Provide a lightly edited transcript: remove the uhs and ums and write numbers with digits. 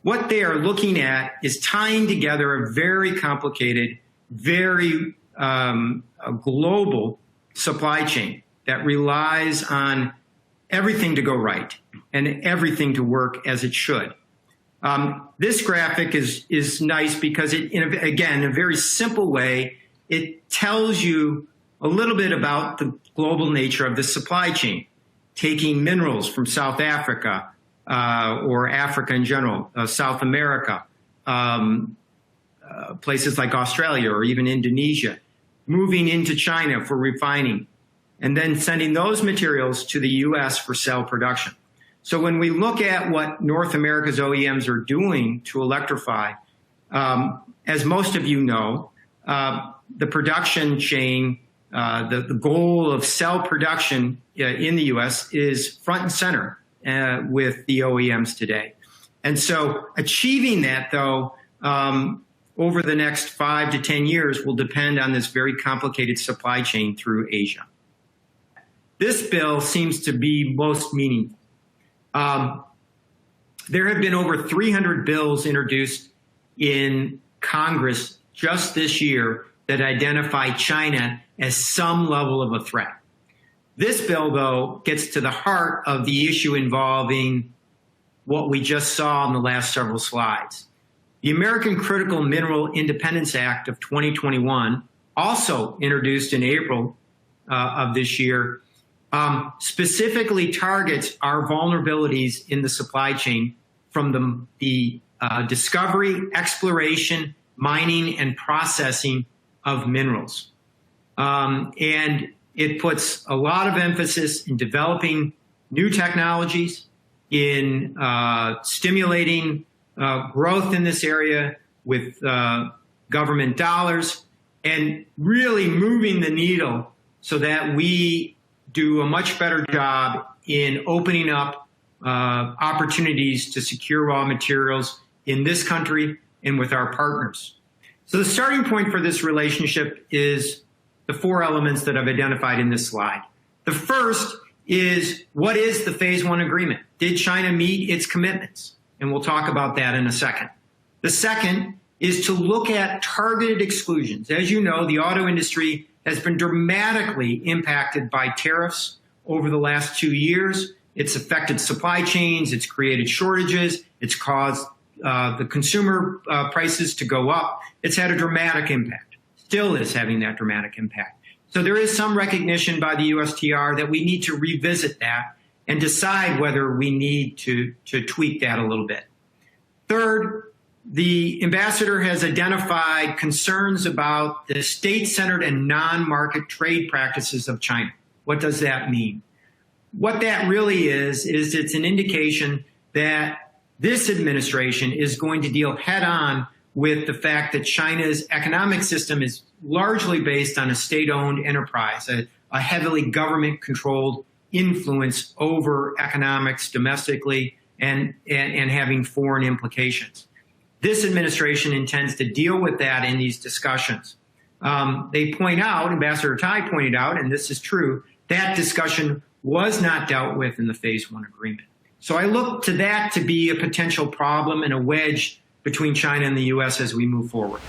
what they are looking at is tying together a very complicated, very global supply chain that relies on everything to go right and everything to work as it should. This graphic is nice because it, again, in a very simple way, it tells you a little bit about the global nature of the supply chain, taking minerals from South Africa, or Africa in general, South America, places like Australia or even Indonesia, moving into China for refining, and then sending those materials to the U.S. for cell production. So when we look at what North America's OEMs are doing to electrify, as most of you know, the production chain, the goal of cell production in the U.S. is front and center with the OEMs today. And so achieving that, though, over the next 5 to 10 years will depend on this very complicated supply chain through Asia. This bill seems to be most meaningful. There have been over 300 bills introduced in Congress just this year that identify China as some level of a threat. This bill, though, gets to the heart of the issue involving what we just saw in the last several slides. The American Critical Mineral Independence Act of 2021, also introduced in April of this year, specifically targets our vulnerabilities in the supply chain from the discovery, exploration, mining, and processing of minerals. And it puts a lot of emphasis in developing new technologies, in stimulating growth in this area with government dollars, and really moving the needle so that we do a much better job in opening up opportunities to secure raw materials in this country and with our partners. So the starting point for this relationship is the 4 elements that I've identified in this slide. The first is, what is the Phase 1 agreement? Did China meet its commitments? And we'll talk about that in a second. The second is to look at targeted exclusions. As you know, the auto industry has been dramatically impacted by tariffs over the last 2 years. It's affected supply chains, it's created shortages, it's caused the consumer prices to go up. It's had a dramatic impact, still is having that dramatic impact. So there is some recognition by the USTR that we need to revisit that and decide whether we need to tweak that a little bit. Third, the ambassador has identified concerns about the state-centered and non-market trade practices of China. What does that mean? What that really is it's an indication that this administration is going to deal head-on with the fact that China's economic system is largely based on a state-owned enterprise, a heavily government-controlled influence over economics domestically and having foreign implications. This administration intends to deal with that in these discussions. They point out, Ambassador Tai pointed out, and this is true, that discussion was not dealt with in the Phase 1 agreement. So I look to that to be a potential problem and a wedge between China and the U.S. as we move forward.